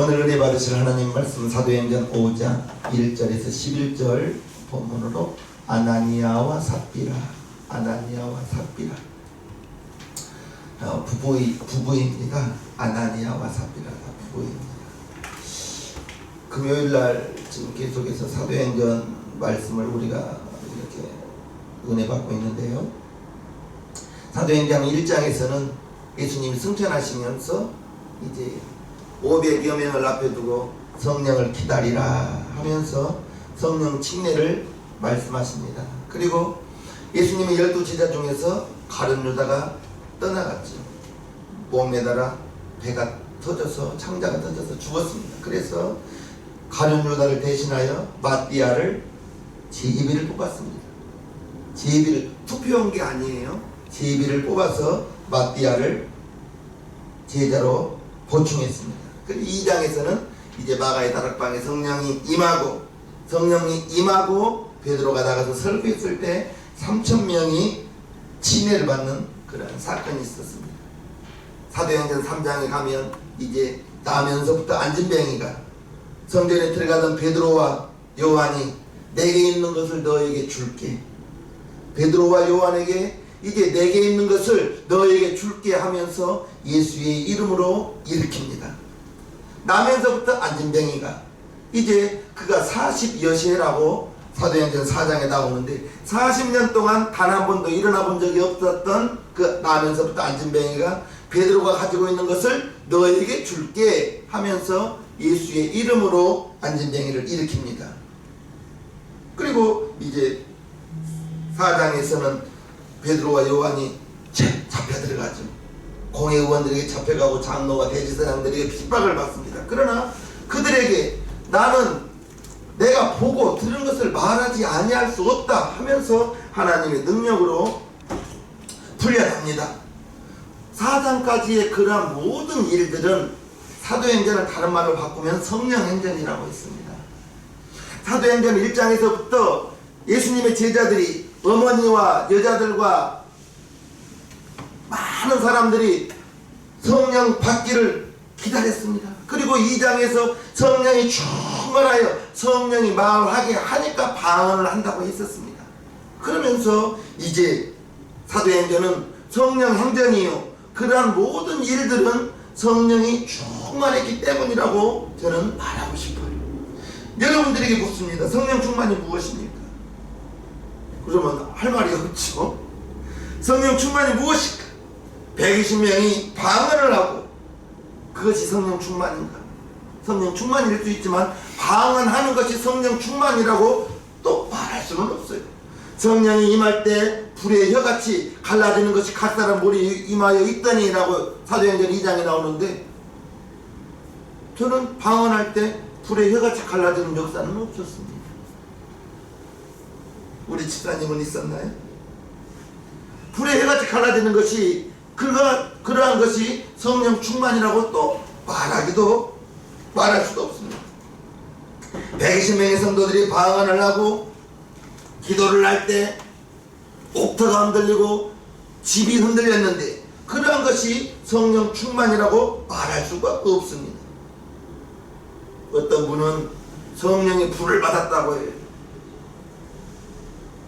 오늘 은혜 받으실 하나님 말씀 사도행전 5장 1절에서 11절 본문으로 아나니아와 삽비라 부부입니다. 아나니아와 삽비라가 부부입니다. 금요일날 지금 계속해서 사도행전 말씀을 우리가 이렇게 은혜 받고 있는데요. 사도행전 1장에서는 예수님이 승천하시면서 이제 500여 명을 앞에 두고 성령을 기다리라 하면서 성령 침례를 말씀하십니다. 그리고 예수님의 12제자 중에서 가룟 유다가 떠나갔죠. 목매달아 배가 터져서 창자가 터져서 죽었습니다. 그래서 가룟 유다를 대신하여 마띠아를 제비를 뽑았습니다. 제비를 투표한 게 아니에요. 제비를 뽑아서 마띠아를 제자로 보충했습니다. 그리고 2장에서는 이제 마가의 다락방에 성령이 임하고 베드로가 나가서 설교했을 때 3,000명이 침례를 받는 그런 사건이 있었습니다. 사도행전 3장에 가면 이제 나면서부터 안진뱅이가 성전에 들어가던 베드로와 요한이 내게 있는 것을 너에게 줄게. 베드로와 요한에게 이제 내게 있는 것을 너에게 줄게 하면서 예수의 이름으로 일으킵니다. 나면서부터 안진뱅이가 이제 그가 40여세라고 사도행전 4장에 나오는데 40년 동안 단 한 번도 일어나 본 적이 없었던 그 나면서부터 안진뱅이가 베드로가 가지고 있는 것을 너에게 줄게 하면서 예수의 이름으로 안진뱅이를 일으킵니다. 그리고 이제 4장에서는 베드로와 요한이 잡혀 들어가죠. 공회의원들에게 잡혀가고 장로와 대제사장들에게 핍박을 받습니다. 그러나 그들에게 나는 내가 보고 들은 것을 말하지 아니할 수 없다 하면서 하나님의 능력으로 풀려납니다. 4장까지의 그러한 모든 일들은 사도행전을 다른 말로 바꾸면 성령행전이라고 했습니다. 사도행전 1장에서부터 예수님의 제자들이 어머니와 여자들과 많은 사람들이 성령 받기를 기다렸습니다. 그리고 2장에서 성령이 충만하여 성령이 말하게 하니까 방언을 한다고 했었습니다. 그러면서 이제 사도행전은 성령 행전이요, 그러한 모든 일들은 성령이 충만했기 때문이라고 저는 말하고 싶어요. 여러분들에게 묻습니다. 성령 충만이 무엇입니까? 그러면 할 말이 없죠. 성령 충만이 무엇일까? 120명이 방언을 하고 그것이 성령 충만인가? 성령 충만일 수 있지만 방언하는 것이 성령 충만이라고 또 말할 수는 없어요. 성령이 임할 때 불의 혀같이 갈라지는 것이 각 사람 머리에 임하여 있더니 라고 사도행전 2장에 나오는데 저는 방언할 때 불의 혀같이 갈라지는 역사는 없었습니다. 우리 집사님은 있었나요? 불의 혀같이 갈라지는 것이 그러한 것이 성령 충만이라고 또 말할 수도 없습니다. 120명의 성도들이 방언을 하고 기도를 할 때 옥터가 흔들리고 집이 흔들렸는데 그러한 것이 성령 충만이라고 말할 수가 없습니다. 어떤 분은 성령의 불을 받았다고 해요.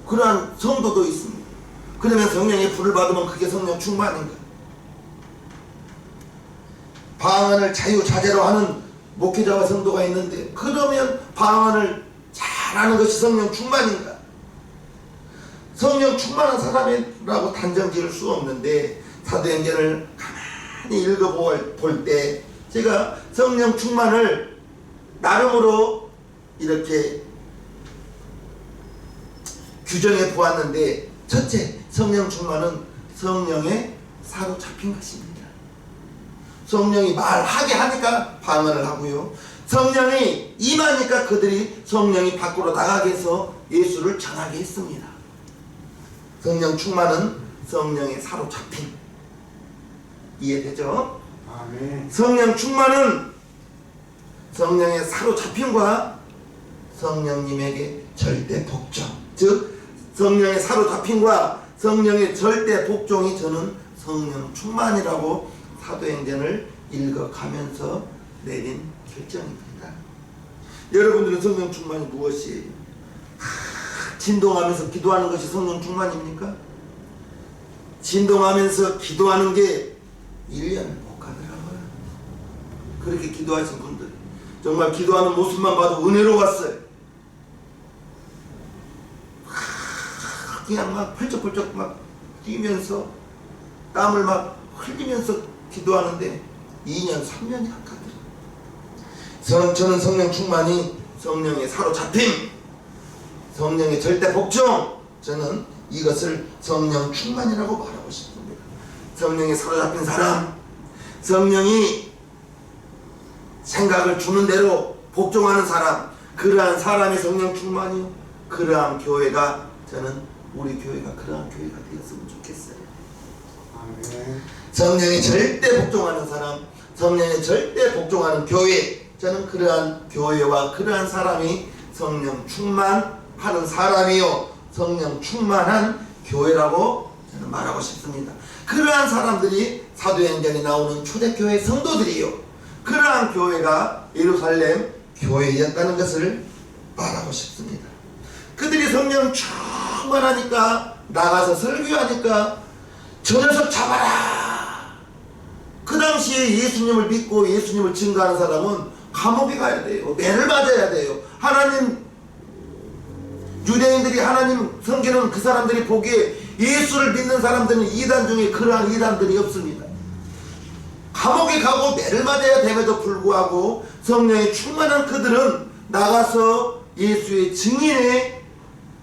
그러한 성도도 있습니다. 그러면 성령의 불을 받으면 그게 성령 충만인가? 방언을 자유자재로 하는 목회자와 성도가 있는데 그러면 방언을 잘하는 것이 성령 충만인가? 성령 충만한 사람이라고 단정 지을 수 없는데 사도행전을 가만히 읽어볼 때 제가 성령 충만을 나름으로 이렇게 규정해 보았는데 첫째, 성령 충만은 성령에 사로잡힌 것입니다. 성령이 말하게 하니까 방언을 하고요. 성령이 임하니까 그들이 성령이 밖으로 나가게 해서 예수를 전하게 했습니다. 성령 충만은 성령에 사로잡힌. 이해되죠? 아멘. 성령 충만은 성령에 사로잡힘과 성령님에게 절대 복종, 즉 성령의 사로잡힘과 성령의 절대 복종이 저는 성령 충만이라고 사도행전을 읽어가면서 내린 결정입니다. 여러분들은 성령 충만이 무엇이에요? 진동하면서 기도하는 것이 성령 충만입니까? 진동하면서 기도하는 게 1년을 못 가더라고요. 그렇게 기도하신 분들 정말 기도하는 모습만 봐도 은혜로웠어요. 그냥 막 펄쩍펄쩍 막 뛰면서 땀을 막 흘리면서 기도하는데 2년 3년이 가더라고요. 저는 성령 충만이 성령의 사로잡힘, 성령의 절대 복종, 저는 이것을 성령 충만이라고 말하고 싶습니다. 성령에 사로잡힌 사람, 성령이 생각을 주는 대로 복종하는 사람, 그러한 사람의 성령 충만이요, 그러한 교회가, 저는 우리 교회가 그러한 교회가 되었으면 좋겠어요. 아멘. 성령에 절대 복종하는 사람, 성령에 절대 복종하는 교회, 저는 그러한 교회와 그러한 사람이 성령 충만하는 사람이요, 성령 충만한 교회라고 저는 말하고 싶습니다. 그러한 사람들이 사도행전에 나오는 초대교회 성도들이요, 그러한 교회가 예루살렘 교회였다는 것을 말하고 싶습니다. 그들이 성령 충만하니까 나가서 설교하니까 저 녀석 잡아라. 그 당시에 예수님을 믿고 예수님을 증거하는 사람은 감옥에 가야 돼요. 매를 맞아야 돼요. 하나님, 유대인들이 하나님 섬기는 그 사람들이 보기에 예수를 믿는 사람들은 이단 중에 그러한 이단들이 없습니다. 감옥에 가고 매를 맞아야 됨에도 불구하고 성령에 충만한 그들은 나가서 예수의 증인의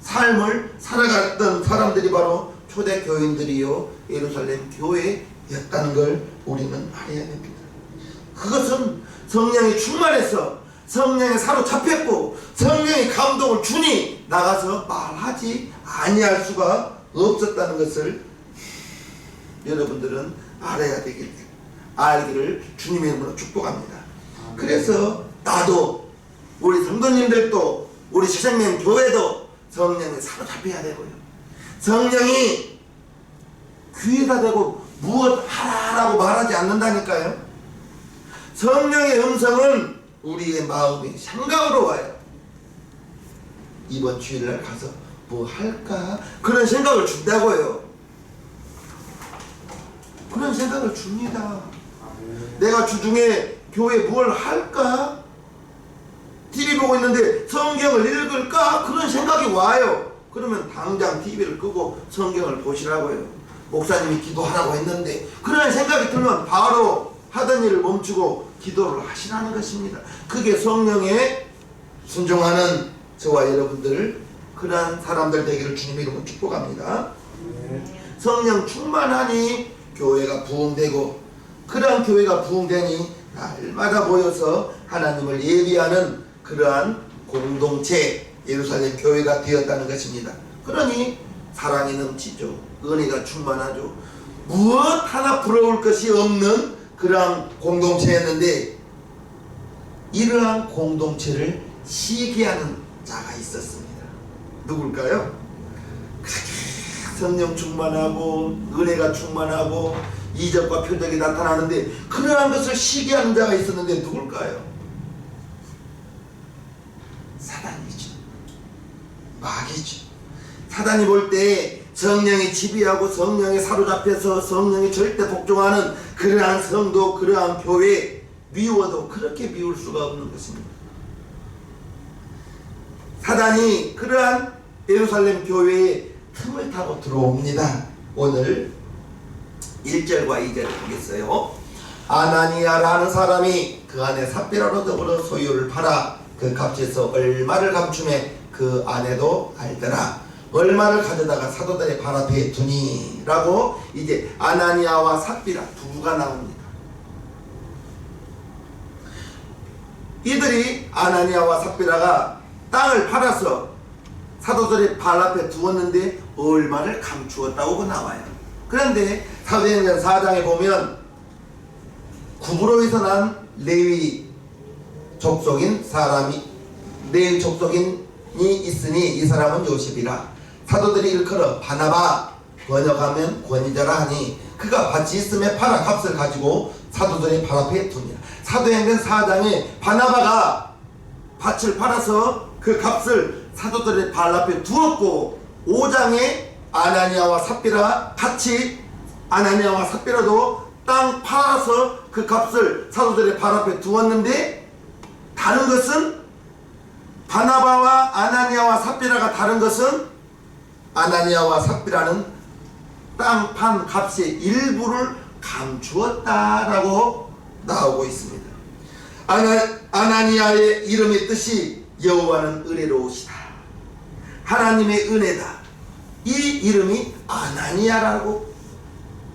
삶을 살아갔던 사람들이 바로 초대교인들이요, 예루살렘 교회였다는 걸 우리는 알아야 됩니다. 그것은 성령이 충만해서 성령에 사로잡혔고 성령의 감동을 주니 나가서 말하지 아니할 수가 없었다는 것을 여러분들은 알아야 알기를 주님의 이름으로 축복합니다. 그래서 나도, 우리 성도님들도, 우리 새생명 교회도 성령에 사로잡혀야 되고요, 성령이 귀에다 대고 무엇 하라라고 말하지 않는다니까요. 성령의 음성은 우리의 마음의 생각으로 와요. 이번 주일날 가서 뭐 할까? 그런 생각을 준다고요. 그런 생각을 줍니다. 내가 주중에 교회 뭘 할까? TV 보고 있는데 성경을 읽을까? 그런 생각이 와요. 그러면 당장 TV를 끄고 성경을 보시라고요. 목사님이 기도하라고 했는데 그런 생각이 들면 바로 하던 일을 멈추고 기도를 하시라는 것입니다. 그게 성령에 순종하는 저와 여러분들, 그러한 사람들 되기를 주님의 이름으로 축복합니다. 성령 충만하니 교회가 부흥되고, 그러한 교회가 부흥되니 날마다 모여서 하나님을 예비하는 그러한 공동체, 예루살렘 교회가 되었다는 것입니다. 그러니 사랑이 넘치죠. 은혜가 충만하죠. 무엇 하나 부러울 것이 없는 그러한 공동체였는데, 이러한 공동체를 시기하는 자가 있었습니다. 누굴까요? 그렇게 성령 충만하고 은혜가 충만하고 이적과 표적이 나타나는데 그러한 것을 시기하는 자가 있었는데 누굴까요? 사단이죠. 마귀죠. 사단이 볼 때 성령이 지배하고 성령에 사로잡혀서 성령이 절대 복종하는 그러한 성도, 그러한 교회 미워도 그렇게 미울 수가 없는 것입니다. 사단이 그러한 예루살렘 교회에 틈을 타고 들어옵니다. 오늘 1절과 2절을 보겠어요. 아나니아라는 사람이 그 안에 삽비라로 더불어 소유를 팔아 그 값에서 얼마를 감춤해 그 아내도 알더라. 얼마를 가져다가 사도들의 발 앞에 두니 라고 이제 아나니아와 삽비라 부부가 나옵니다. 이들이 아나니아와 삽비라가 땅을 팔아서 사도들의 발 앞에 두었는데 얼마를 감추었다고 나와요. 그런데 사도행전 4장에 보면 구브로에서 난 레위 족속인 사람이, 레위 족속인이 있으니 이 사람은 요셉이라. 사도들이 일컬어 바나바, 번역하면 권위자라 하니 그가 밭이 있음에 팔아 값을 가지고 사도들의 발 앞에 둡니다. 사도행전 4장에 바나바가 밭을 팔아서 그 값을 사도들의 발 앞에 두었고, 5장에 아나니아와 삽비라 같이, 아나니아와 삽비라도 땅 팔아서 그 값을 사도들의 발 앞에 두었는데, 다른 것은 바나바와 아나니아와 삽비라가 다른 것은 아나니아와 삽비라는 땅 판 값의 일부를 감추었다라고 나오고 있습니다. 아나니아의 이름의 뜻이 여호와는 은혜로우시다, 하나님의 은혜다. 이 이름이 아나니아라고,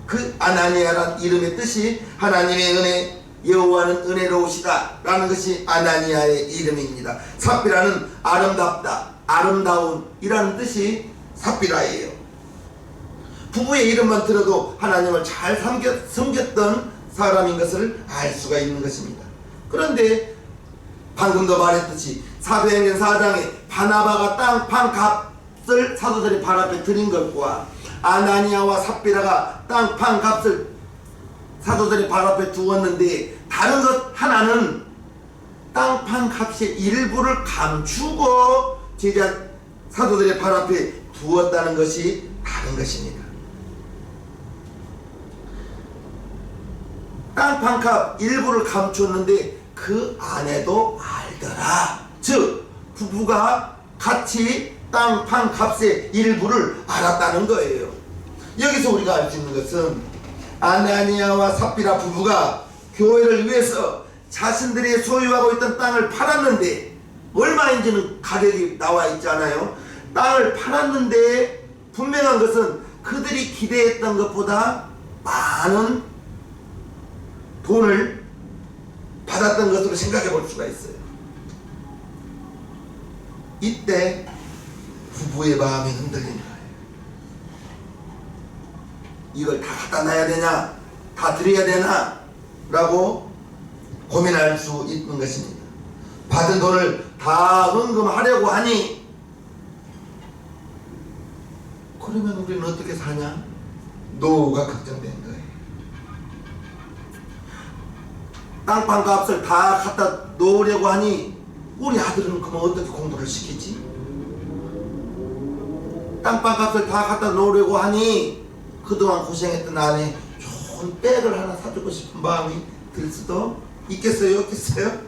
그 아나니아란 이름의 뜻이 하나님의 은혜, 여호와는 은혜로우시다 라는 것이 아나니아의 이름입니다. 삽비라는 아름답다, 아름다운 이라는 뜻이 삽비라예요. 부부의 이름만 들어도 하나님을 잘 섬겼던 사람인 것을 알 수가 있는 것입니다. 그런데 방금도 말했듯이 사도행전 4장에 바나바가 땅 판 값을 사도들이 발 앞에 드린 것과 아나니아와 삽비라가 땅 판 값을 사도들이 발 앞에 두었는데, 다른 것 하나는 땅 판 값의 일부를 감추고 제자 사도들의 발 앞에 두었다는 것이 다른 것입니다. 땅 판 값 일부를 감추었는데 그 안에도 알더라. 즉 부부가 같이 땅 판 값의 일부를 알았다는 거예요. 여기서 우리가 알 수 있는 것은 아나니아와 삽비라 부부가 교회를 위해서 자신들이 소유하고 있던 땅을 팔았는데, 얼마인지는 가격이 나와 있잖아요. 땅을 팔았는데 분명한 것은 그들이 기대했던 것보다 많은 돈을 받았던 것으로 생각해 볼 수가 있어요. 이때 부부의 마음이 흔들린 거예요. 이걸 다 갖다 놔야 되냐, 다 드려야 되나 라고 고민할 수 있는 것입니다. 받은 돈을 다 헌금하려고 하니, 그러면 우리는 어떻게 사냐? 노후가 걱정된 거예요. 땅판 값을 다 갖다 놓으려고 하니 우리 아들은 그러면 어떻게 공부를 시키지? 땅판 값을 다 갖다 놓으려고 하니 그동안 고생했던 아내 좋은 백을 하나 사주고 싶은 마음이 들 수도 있겠어요? 없겠어요?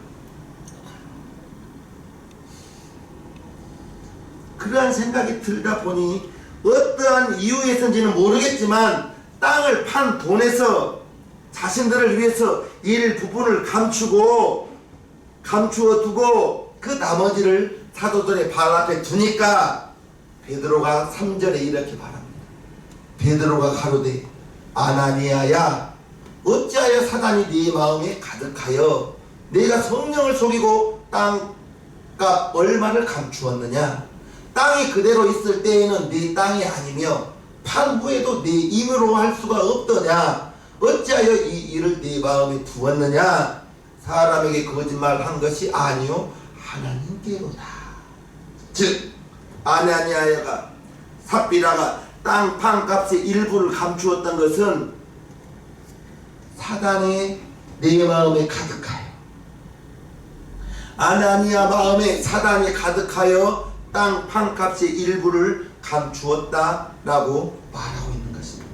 그러한 생각이 들다 보니 어떠한 이유에서인지는 모르겠지만 땅을 판 돈에서 자신들을 위해서 일 부분을 감추어 두고 그 나머지를 사도들의 발 앞에 두니까 베드로가 3절에 이렇게 말합니다. 베드로가 가로되 아나니아야, 어찌하여 사단이 네 마음에 가득하여 네가 성령을 속이고 땅값 얼마를 감추었느냐? 땅이 그대로 있을 때에는 네 땅이 아니며 판 후에도 네 임으로 할 수가 없더냐? 어찌하여 이 일을 네 마음에 두었느냐? 사람에게 거짓말한 것이 아니요 하나님께로다. 즉 아나니아가 삽비라가 땅 판값의 일부를 감추었던 것은 사단의 내 마음에 가득하여, 아나니아 마음에 사단이 가득하여 땅 판값의 일부를 감추었다라고 말하고 있는 것입니다.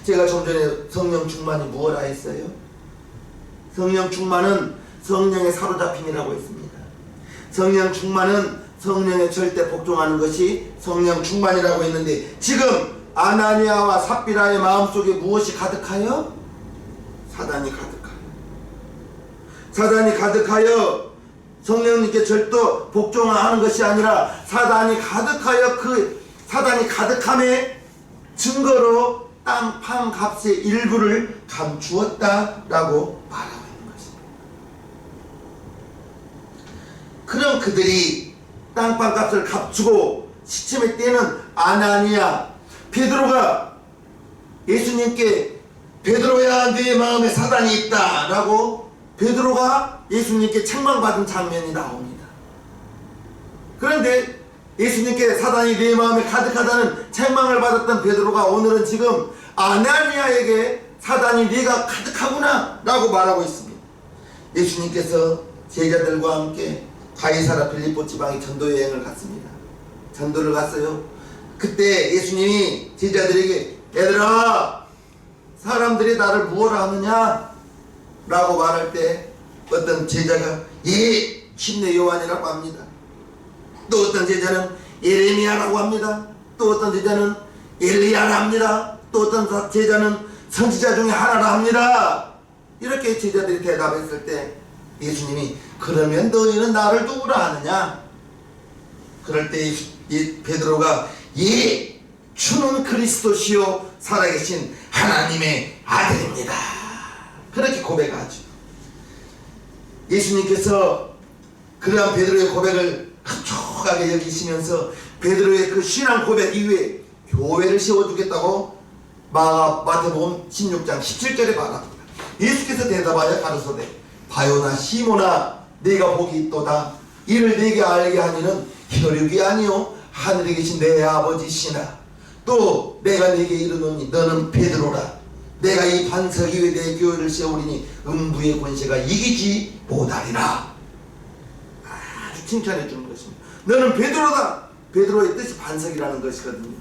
제가 좀 전에 성령 충만이 무엇라 했어요? 성령 충만은 성령의 사로잡힘이라고 했습니다. 성령 충만은 성령에 절대 복종하는 것이 성령 충만이라고 했는데, 지금 아나니아와 삽비라의 마음속에 무엇이 가득하여? 사단이 가득하여. 사단이 가득하여 성령님께 절대 복종하는 것이 아니라 사단이 가득하여 그 사단이 가득함의 증거로 땅 판 값의 일부를 감추었다라고 말하고 있는 것입니다. 그럼 그들이 땅판 값을 감추고 시침의 때는 아나니아, 베드로가 예수님께 베드로야 네 마음에 사단이 있다 라고 베드로가 예수님께 책망받은 장면이 나옵니다. 그런데 예수님께 사단이 네 마음에 가득하다는 책망을 받았던 베드로가 오늘은 지금 아나니아에게 사단이 네가 가득하구나 라고 말하고 있습니다. 예수님께서 제자들과 함께 가이사라 빌립보 지방에 전도 여행을 갔습니다. 전도를 갔어요. 그때 예수님이 제자들에게 얘들아 사람들이 나를 무엇라 하느냐 라고 말할 때 어떤 제자가 예 침례 요한이라고 합니다. 또 어떤 제자는 예레미야라고 합니다. 또 어떤 제자는 엘리야라 합니다. 또 어떤 제자는 선지자 중에 하나라 합니다. 이렇게 제자들이 대답했을 때 예수님이 그러면 너희는 나를 누구라 하느냐? 그럴 때 베드로가 예 주는 그리스도시요 살아계신 하나님의 아들입니다. 그렇게 고백하죠. 예수님께서 그러한 베드로의 고백을 흡족하게 여기시면서 베드로의 그 신앙 고백 이후에 교회를 세워주겠다고 마태복음 16장 17절에 말합니다. 예수께서 대답하여 가르쳐되 바요나 시모나 네가 복이 있도다. 이를 네게 알게 하니는 혈육이 아니요 하늘에 계신 내 아버지시나. 또 내가 네게 이르노니 너는 베드로라. 내가 이 반석 위에 내 교회를 세우리니 음부의 권세가 이기지 못하리라. 아주 칭찬해 주는 것입니다. 너는 베드로다. 베드로의 뜻이 반석이라는 것이거든요.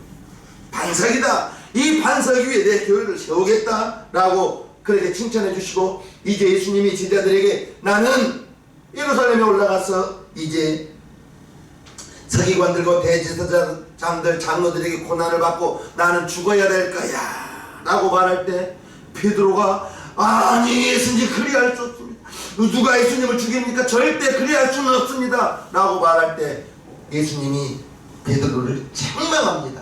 반석이다. 이 반석 위에 내 교회를 세우겠다라고 그렇게 칭찬해 주시고 이제 예수님이 제자들에게 나는 예루살렘에 올라가서 이제 서기관들과 대제사장들 장로들에게 고난을 받고 나는 죽어야 될 거야 라고 말할 때 베드로가 아니 예수님 그리할 수 없습니다. 누가 예수님을 죽입니까? 절대 그리할 수는 없습니다 라고 말할 때 예수님이 베드로를 책망합니다.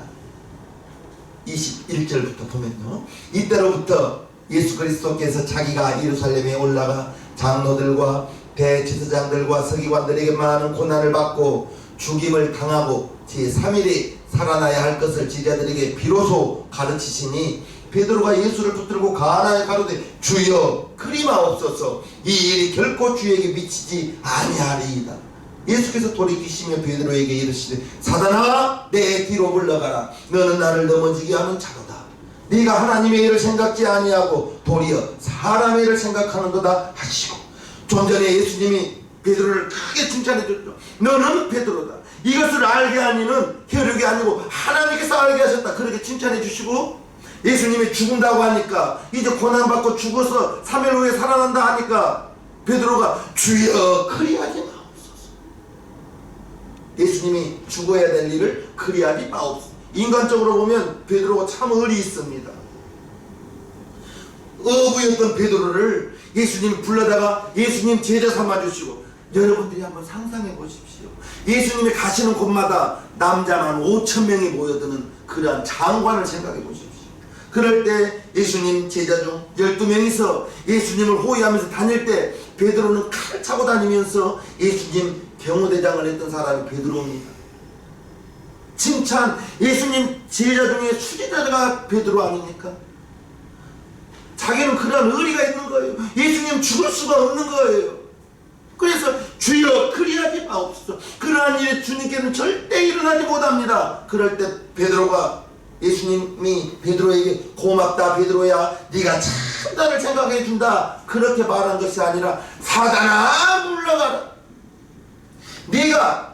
21절부터 보면요, 이때로부터 예수 그리스도께서 자기가 예루살렘에 올라가 장로들과 대제사장들과 서기관들에게 많은 고난을 받고 죽임을 당하고 제3일에 살아나야 할 것을 제자들에게 비로소 가르치시니 베드로가 예수를 붙들고 가나에 가로되 주여 그리마옵소서 이 일이 결코 주에게 미치지 아니하리이다. 예수께서 돌이키시며 베드로에게 이르시되 사단아 내 뒤로 물러가라. 너는 나를 넘어지게 하는 자로다. 네가 하나님의 일을 생각지 아니하고 도리어 사람의 일을 생각하는도다 하시고 좀 전에 예수님이 베드로를 크게 칭찬해 줬죠. 너는 베드로다. 이것을 알게 하니는 혈육이 아니고 하나님께서 알게 하셨다. 그렇게 칭찬해 주시고 예수님이 죽는다고 하니까 이제 고난받고 죽어서 3일 후에 살아난다 하니까 베드로가 주여 그리하지 마옵소서. 예수님이 죽어야 될 일을 그리하지 마옵소서. 인간적으로 보면 베드로가 참 의리 있습니다. 어부였던 베드로를 예수님이 불러다가 예수님 제자 삼아주시고 여러분들이 한번 상상해 보십시오. 예수님이 가시는 곳마다 남자만 5,000명이 모여드는 그러한 장관을 생각해 보십시오. 그럴 때 예수님 제자 중 12명이서 예수님을 호위하면서 다닐 때 베드로는 칼 차고 다니면서 예수님 경호대장을 했던 사람이 베드로입니다. 칭찬, 예수님 제자 중에 수제자가 베드로 아닙니까? 자기는 그런 의리가 있는 거예요. 예수님 죽을 수가 없는 거예요. 그래서 주여 그리하지 마옵소서. 그러한 일에 주님께는 절대 일어나지 못합니다. 그럴 때 베드로가 예수님이 베드로에게 고맙다 베드로야 네가 참 나를 생각해 준다 그렇게 말한 것이 아니라 사단아 물러가라. 네가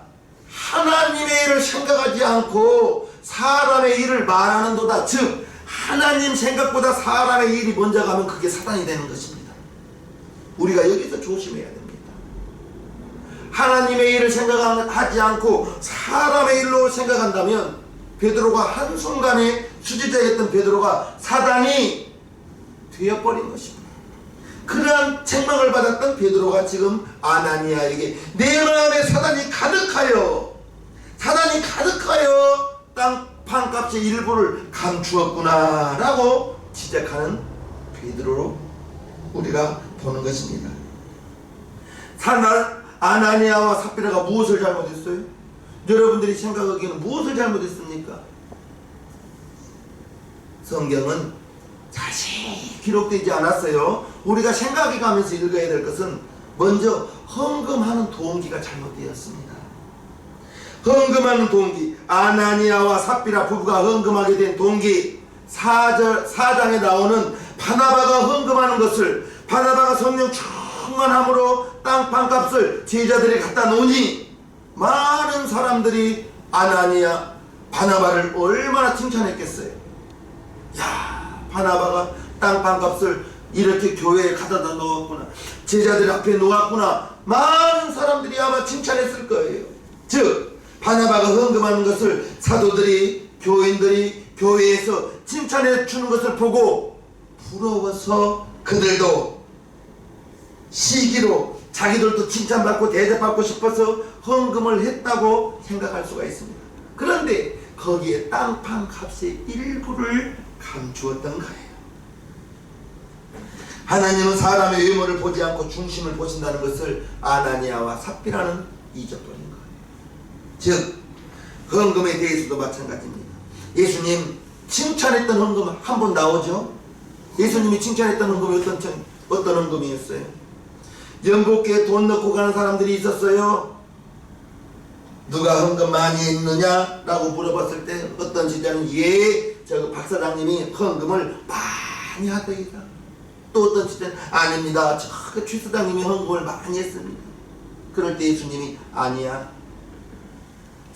하나님의 일을 생각하지 않고 사람의 일을 말하는도다. 즉 하나님 생각보다 사람의 일이 먼저 가면 그게 사단이 되는 것입니다. 우리가 여기서 조심해야 됩니다. 하나님의 일을 생각하지 않고 사람의 일로 생각한다면 베드로가 한순간에 수지자였던 베드로가 사단이 되어버린 것입니다. 그러한 책망을 받았던 베드로가 지금 아나니아에게 내 마음에 사단이 가득하여 땅 판값의 일부를 감추었구나 라고 지적하는 베드로로 우리가 보는 것입니다. 아나니아와 삽비라가 무엇을 잘못했어요? 여러분들이 생각하기에는 무엇을 잘못했습니까? 성경은 자세히 기록되지 않았어요. 우리가 생각해 가면서 읽어야 될 것은 먼저 헌금하는 동기가 잘못되었습니다. 헌금하는 동기, 아나니아와 삽비라 부부가 헌금하게 된 동기, 4장에 나오는 바나바가 헌금하는 것을 바나바가 성령 충만함으로 땅판값을 제자들이 갖다 놓으니 많은 사람들이 아나니아 바나바를 얼마나 칭찬했겠어요. 야, 바나바가 땅판값을 이렇게 교회에 갖다 놓았구나, 제자들 앞에 놓았구나, 많은 사람들이 아마 칭찬했을 거예요. 즉 바나바가 헌금하는 것을 사도들이, 교인들이 교회에서 칭찬해 주는 것을 보고 부러워서 그들도 시기로 자기들도 칭찬받고 대접받고 싶어서 헌금을 했다고 생각할 수가 있습니다. 그런데 거기에 땅판 값의 일부를 감추었던 거예요. 하나님은 사람의 외모를 보지 않고 중심을 보신다는 것을 아나니아와 삽비라는 잊어버린 거예요. 즉 헌금에 대해서도 마찬가지입니다. 예수님 칭찬했던 헌금 한 번 나오죠. 예수님이 칭찬했던 헌금이 어떤 헌금이었어요? 연복기에 돈 넣고 가는 사람들이 있었어요. 누가 헌금 많이 했느냐? 라고 물어봤을 때 어떤 지자는 저 박사장님이 헌금을 많이 하더이다. 또 어떤 지자는 아닙니다, 저 최수장님이 헌금을 많이 했습니다. 그럴 때 예수님이 아니야,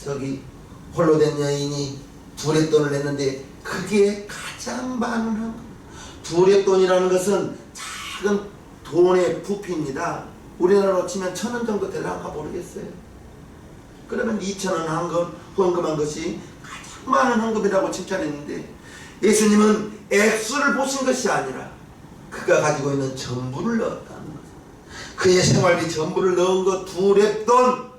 저기 홀로 된 여인이 두렛돈을 냈는데 그게 가장 많은 헌금. 두렛돈이라는 것은 작은 돈의 부피입니다. 우리나라로 치면 1,000원 정도 되려나 모르겠어요. 그러면 2,000원 헌금한 것이 가장 많은 헌금이라고 칭찬했는데, 예수님은 액수를 보신 것이 아니라 그가 가지고 있는 전부를 넣었다는 것. 그의 생활비 전부를 넣은 것 두렛돈,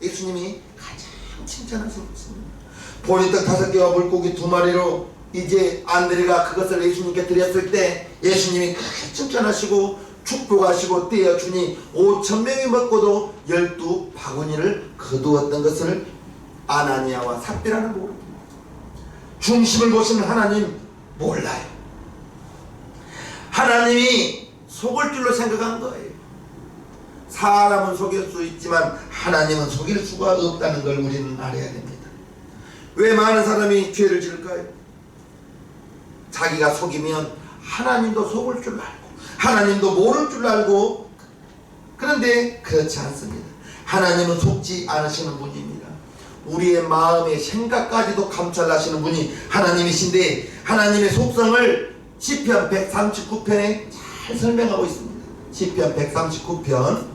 예수님이 가장 칭찬하신 것입니다. 보리떡 5개와 물고기 2마리로 이제 안드레가 그것을 예수님께 드렸을 때 예수님이 크게 칭찬하시고 축복하시고 떼어주니 5,000명이 먹고도 12바구니를 거두었던 것을 아나니아와 삽비라는 모릅니다. 중심을 보시는 하나님 몰라요. 하나님이 속을 줄로 생각한 거예요. 사람은 속일 수 있지만 하나님은 속일 수가 없다는 걸 우리는 알아야 됩니다. 왜 많은 사람이 죄를 지을까요? 자기가 속이면 하나님도 속을 줄 알고 하나님도 모를 줄 알고. 그런데 그렇지 않습니다. 하나님은 속지 않으시는 분입니다. 우리의 마음의 생각까지도 감찰하시는 분이 하나님이신데, 하나님의 속성을 시편 139편에 잘 설명하고 있습니다. 시편 139편,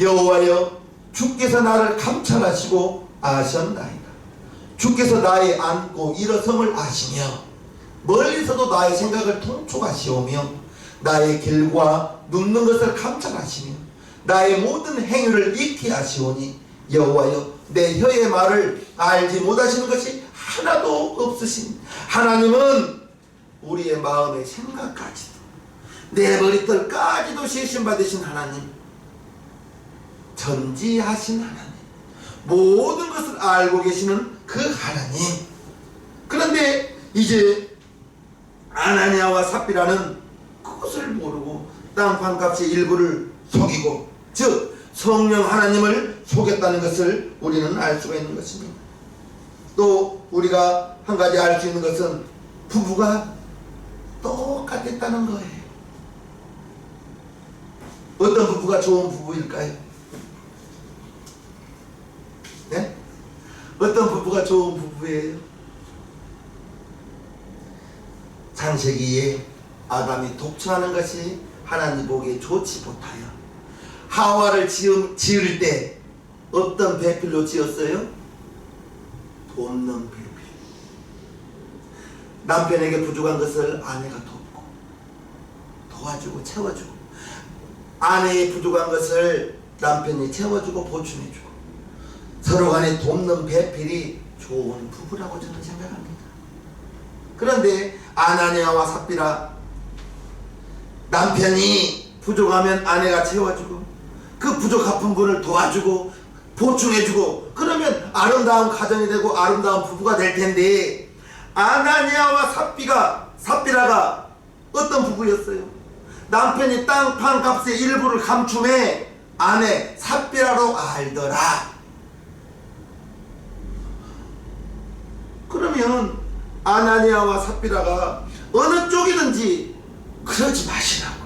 여호와여 주께서 나를 감찰하시고 아셨나이다. 주께서 나의 앉고 일어섬을 아시며 멀리서도 나의 생각을 통촉하시오며 나의 길과 눕는 것을 감찰하시며 나의 모든 행위를 익히 아시오니 여호와여 내 혀의 말을 알지 못하시는 것이 하나도 없으신 하나님은 우리의 마음의 생각까지도 내 머리털까지도 세심받으신 하나님, 전지하신 하나님, 모든 것을 알고 계시는 그 하나님. 그런데 이제 아나니아와 삽비라는 그것을 모르고 땅판값의 일부를 속이고, 즉 성령 하나님을 속였다는 것을 우리는 알 수가 있는 것입니다. 또 우리가 한 가지 알 수 있는 것은 부부가 똑같았다는 거예요. 어떤 부부가 좋은 부부일까요? 네? 어떤 부부가 좋은 부부예요? 창세기에 아담이 독청하는 것이 하나님 보기에 좋지 못하여 하와를 지을 때 어떤 배필로 지었어요? 돕는 배필. 남편에게 부족한 것을 아내가 돕고 도와주고 채워주고, 아내의 부족한 것을 남편이 채워주고 보충해주고, 서로 간에 돕는 배필이 좋은 부부라고 저는 생각합니다. 그런데 아나니아와 삽비라, 남편이 부족하면 아내가 채워주고 그 부족한 부분을 도와주고 보충해주고, 그러면 아름다운 가정이 되고 아름다운 부부가 될 텐데, 아나니아와 삽비라가 어떤 부부였어요? 남편이 땅판 값의 일부를 감춤해 아내 삽비라로 알더라. 그러면 아나니아와 삽비라가 어느 쪽이든지 그러지 마시라고,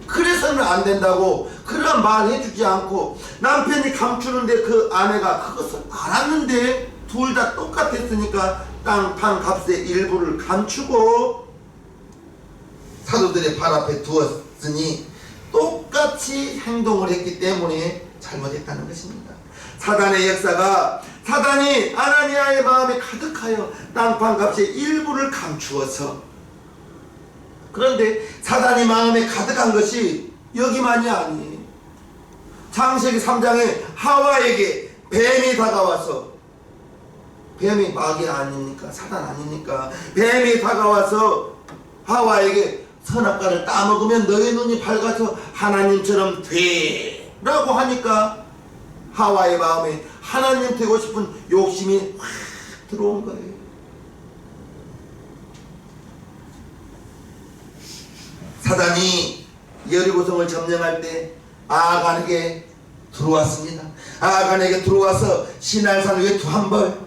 그래서는 안 된다고, 그런 말 해주지 않고 남편이 감추는데 그 아내가 그것을 알았는데 둘 다 똑같았으니까 땅 판 값의 일부를 감추고 사도들의 발 앞에 두었으니 똑같이 행동을 했기 때문에 잘못했다는 것입니다. 사단의 역사가 사단이 아나니아의 마음에 가득하여 땅판 값의 일부를 감추어서, 그런데 사단이 마음에 가득한 것이 여기만이 아니에요. 창세기 3장에 하와에게 뱀이 다가와서, 뱀이 마귀 아닙니까? 사단 아닙니까? 뱀이 다가와서 하와에게 선악과를 따먹으면 너의 눈이 밝아서 하나님처럼 돼 라고 하니까 하와의 마음에 하나님 되고 싶은 욕심이 확 들어온 거예요. 사단이 여리고성을 점령할 때 아간에게 들어왔습니다. 아간에게 들어와서 시날산 외투 한 벌,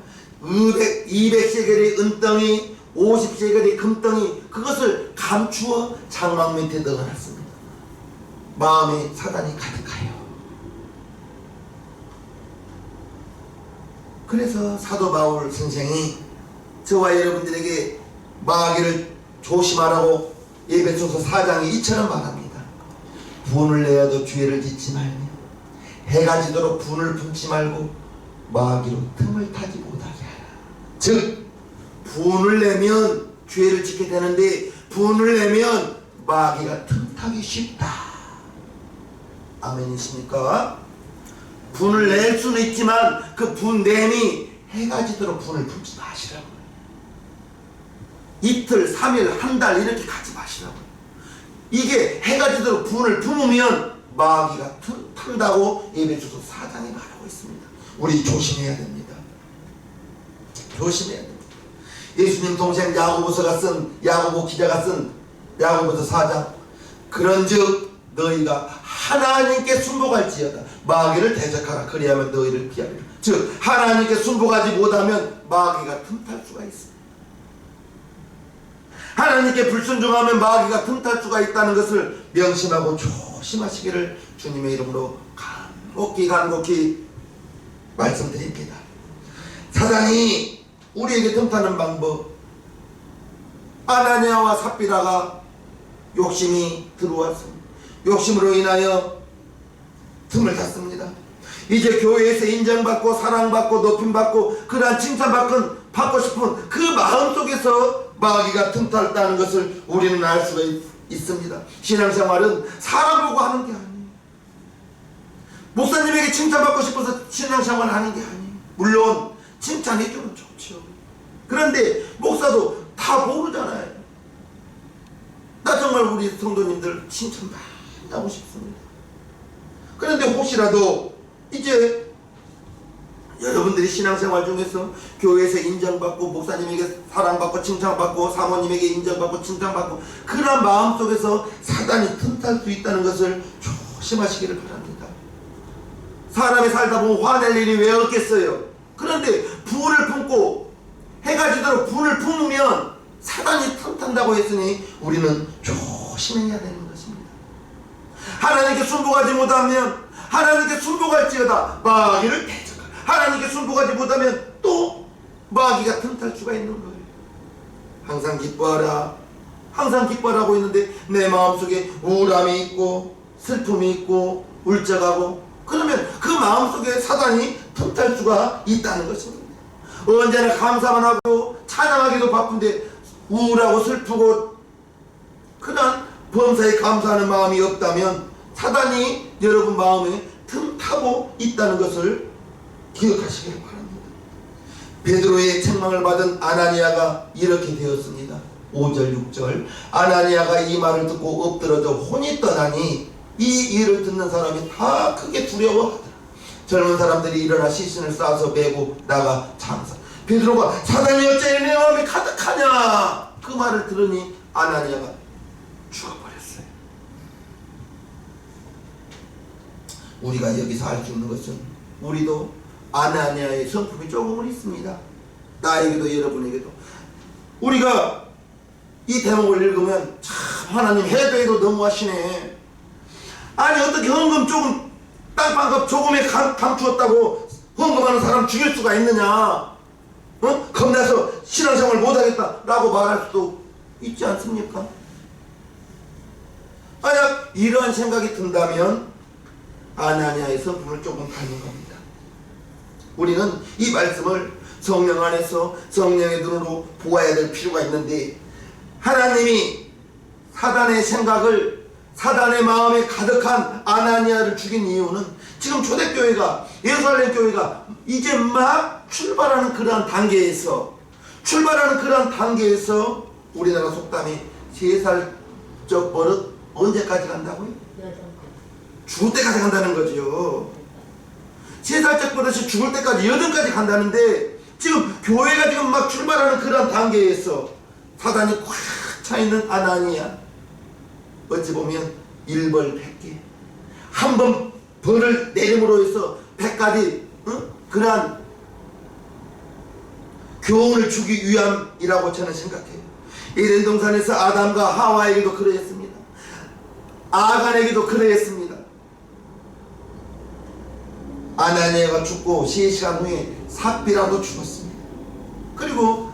200세겔의 은덩이, 50세겔의 금덩이, 그것을 감추어 장막 밑에 넣어놨습니다. 마음에 사단이 가득하여. 그래서 사도 바울 선생이 저와 여러분들에게 마귀를 조심하라고 에베소서 4장에 이처럼 말합니다. 분을 내어도 죄를 짓지 말며 해가 지도록 분을 품지 말고 마귀로 틈을 타지 못하게 하라. 즉 분을 내면 죄를 짓게 되는데 분을 내면 마귀가 틈타기 쉽다. 아멘이십니까? 분을 낼 수는 있지만 그 분냄이 해가 지도록 분을 품지 마시라고요. 이틀, 3일, 한 달 이렇게 가지 마시라고요. 이게 해가 지도록 분을 품으면 마귀가 튼다고 에베소서 4장에 말하고 있습니다. 우리 조심해야 됩니다. 조심해야 됩니다. 예수님 동생 야고보 기자가 쓴 야고보서 4장, 그런즉 너희가 하나님께 순복할지어다 마귀를 대적하라 그리하면 너희를 피하리라. 즉 하나님께 순복하지 못하면 마귀가 틈탈 수가 있습니다. 하나님께 불순종하면 마귀가 틈탈 수가 있다는 것을 명심하고 조심하시기를 주님의 이름으로 간곡히 말씀드립니다. 사단이 우리에게 틈타는 방법, 아나니아와 삽비라가 욕심이 들어왔습니다. 욕심으로 인하여 틈을 탔습니다. 이제 교회에서 인정받고 사랑받고 높임받고 그러한 칭찬받고 싶은 그 마음속에서 마귀가 틈탔다는 것을 우리는 알 수가 있습니다. 신앙생활은 사람 보고 하는 게 아니에요. 목사님에게 칭찬받고 싶어서 신앙생활을 하는 게 아니에요. 물론 칭찬해주면 좋죠. 그런데 목사도 다 모르잖아요. 나 정말 우리 성도님들 칭찬 많이 하고 싶습니다. 그런데 혹시라도 이제 여러분들이 신앙생활 중에서 교회에서 인정받고 목사님에게 사랑받고 칭찬받고 사모님에게 인정받고 칭찬받고 그런 마음속에서 사단이 틈탈 수 있다는 것을 조심하시기를 바랍니다. 사람이 살다 보면 화낼 일이 왜 없겠어요. 그런데 분을 품고 해가 지도록 분을 품으면 사단이 틈탄다고 했으니 우리는 조심해야 되는 것입니다. 하나님께 순복하지 못하면 하나님께 순복할지어다 마귀를 대적하라. 하나님께 순복하지 못하면 또 마귀가 틈탈 수가 있는 거예요. 항상 기뻐하라. 항상 기뻐하라고 했는데 내 마음속에 우울함이 있고 슬픔이 있고 울적하고 그러면 그 마음속에 사단이 틈탈 수가 있다는 것입니다. 언제나 감사만 하고 찬양하기도 바쁜데 우울하고 슬프고 그런 범사에 감사하는 마음이 없다면 사단이 여러분 마음에 틈타고 있다는 것을 기억하시길 바랍니다. 베드로의 책망을 받은 아나니아가 이렇게 되었습니다. 5절 6절 아나니아가 이 말을 듣고 엎드러져 혼이 떠나니 이 일을 듣는 사람이 다 크게 두려워하더라. 젊은 사람들이 일어나 시신을 싸서 메고 나가 장사. 베드로가 사단이 어째 내 마음에 가득하냐 그 말을 들으니 아나니아가 죽어버렸어요. 우리가 여기서 알 수 있는 것은 우리도 아나니아의 성품이 조금은 있습니다. 나에게도 여러분에게도. 우리가 이 대목을 읽으면 참 하나님 해도 너무하시네. 아니 어떻게 헌금 조금 땅방값 조금에 감추었다고 헌금하는 사람 죽일 수가 있느냐? 겁나서 신앙생활 못하겠다라고 말할 수도 있지 않습니까? 만약 이러한 생각이 든다면 아나니아의 성품을 조금 닮은 겁니다. 우리는 이 말씀을 성령 안에서 성령의 눈으로 보아야 될 필요가 있는데, 하나님이 사단의 생각을, 사단의 마음에 가득한 아나니아를 죽인 이유는 지금 초대교회가, 예루살렘 교회가 이제 막 출발하는 그러한 단계에서 우리나라 속담이 3살적 버릇 언제까지 간다고요? 죽을 때까지 간다는 거죠. 3살적 버릇이 죽을 때까지, 8까지 간다는데, 지금 교회가 지금 막 출발하는 그런 단계에서 사단이 꽉 차있는 아나니아, 어찌 보면 일벌백계, 한 번 벌을 내림으로 해서 100가지 그러한 교훈을 주기 위함이라고 저는 생각해요. 에덴 동산에서 아담과 하와에게도 그러했습니다. 아간에게도 그러했습니다. 아나니아가 죽고 3시간 후에 삽비라도 죽었습니다. 그리고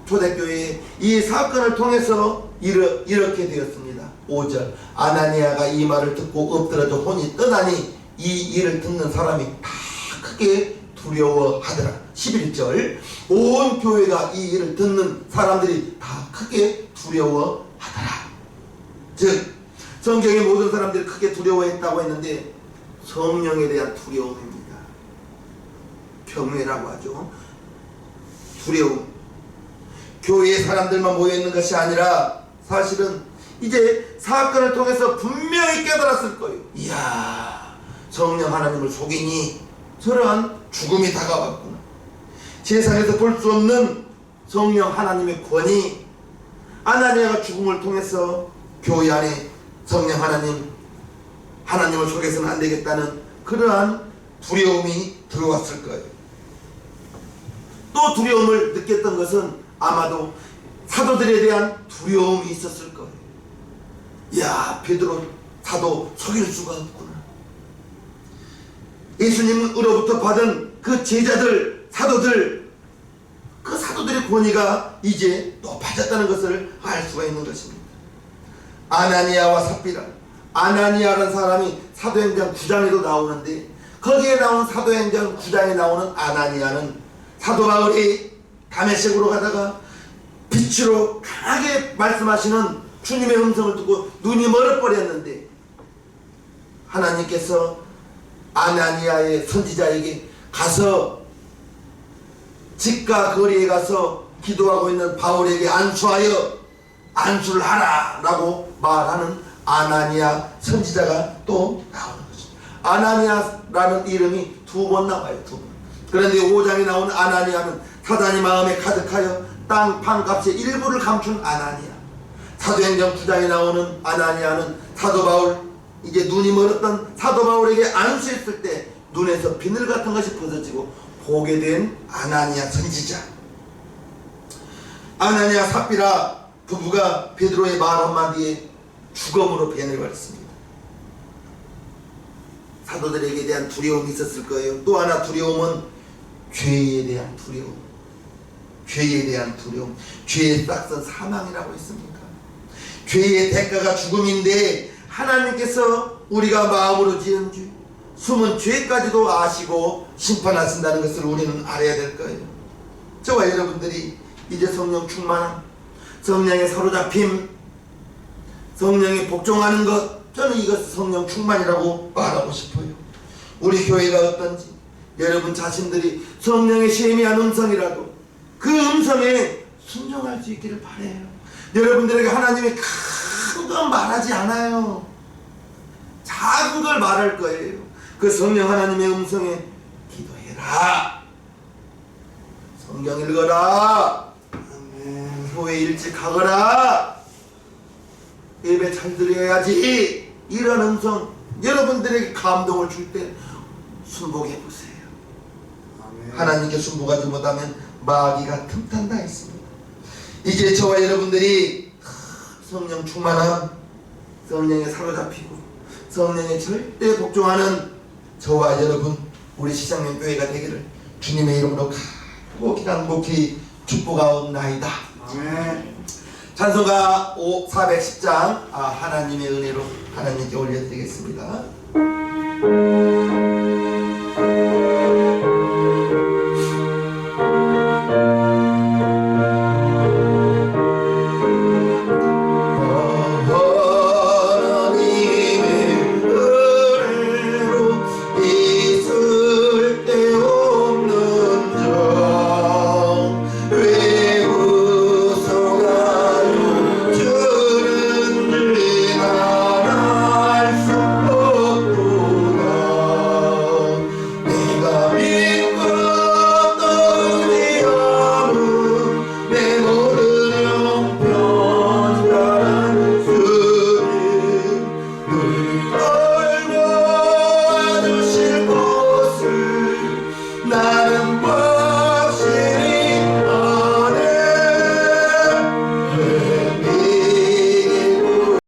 초대교회에 이 사건을 통해서 이렇게 되었습니다. 5절, 아나니아가 이 말을 듣고 엎드러져 혼이 떠나니 이 일을 듣는 사람이 다 크게 두려워하더라. 11절, 온 교회가 이 일을 듣는 사람들이 다 크게 두려워하더라. 즉 성경의 모든 사람들이 크게 두려워했다고 했는데, 성령에 대한 두려움입니다. 경외라고 하죠. 두려움. 교회의 사람들만 모여있는 것이 아니라 사실은 이제 사건을 통해서 분명히 깨달았을 거예요. 이야, 성령 하나님을 속이니 저러한 죽음이 다가왔구나. 세상에서 볼 수 없는 성령 하나님의 권위, 아나니아가 죽음을 통해서 교회 안에 성령 하나님을 속여서는 안 되겠다는 그러한 두려움이 들어왔을 거예요. 또 두려움을 느꼈던 것은 아마도 사도들에 대한 두려움이 있었을 거예요. 야, 베드로 사도 속일 수가 없구나. 예수님으로부터 받은 그 제자들, 사도들, 그 사도들의 권위가 이제 높아졌다는 것을 알 수가 있는 것입니다. 아나니아와 삽비라, 아나니아라는 사람이 사도행전 9장에도 나오는데, 거기에 나온 사도행전 9장에 나오는 아나니아는 사도 바울이 다메섹으로 가다가 빛으로 강하게 말씀하시는 주님의 음성을 듣고 눈이 멀어버렸는데, 하나님께서 아나니아의 선지자에게 가서 집과 거리에 가서 기도하고 있는 바울에게 안수하여 안수를 하라 라고 말하는 아나니아 선지자가 또 나오는 거죠. 아나니아라는 이름이 2번 나와요. 2번. 그런데 5장에 나오는 아나니아는 사단이 마음에 가득하여 땅 판값의 일부를 감춘 아나니아. 사도행전 9장에 나오는 아나니아는 사도 바울, 이제 눈이 멀었던 사도 바울에게 안수했을 때 눈에서 비늘 같은 것이 벗어지고 보게 된 아나니아 선지자. 아나니아 삽비라 부부가 베드로의 말 한마디에 죽음으로 변을 받았습니다. 사도들에게 대한 두려움이 있었을 거예요. 또 하나 두려움은 죄에 대한 두려움. 죄에 대한 두려움. 죄의 싹은 사망이라고 했습니까? 죄의 대가가 죽음인데, 하나님께서 우리가 마음으로 지은 죄, 숨은 죄까지도 아시고 심판하신다는 것을 우리는 알아야 될 거예요. 저와 여러분들이 이제 성령 충만함, 성령에 사로잡힘, 성령에 복종하는 것, 저는 이것을 성령 충만이라고 말하고 싶어요. 우리 교회가 어떤지, 여러분 자신들이 성령의 세미한 음성이라도 그 음성에 순종할 수 있기를 바라요. 여러분들에게 하나님이 큰 건 말하지 않아요. 작은 걸 말할 거예요. 그 성령 하나님의 음성에 기도해라, 성경 읽어라, 교회 일찍 가거라, 예배 잘 드려야지, 이런 음성 여러분들에게 감동을 줄 때 순복해 보세요. 하나님께 순복하지 못하면 마귀가 틈탄다 했습니다. 이제 저와 여러분들이 성령 충만함, 성령에 사로잡히고 성령에 절대 복종하는 저와 여러분 우리 시장면 교회가 되기를 주님의 이름으로 간곡히 축복하옵나이다. 아멘. 찬송가 410장 하나님의 은혜로 하나님께 올려드리겠습니다. 나는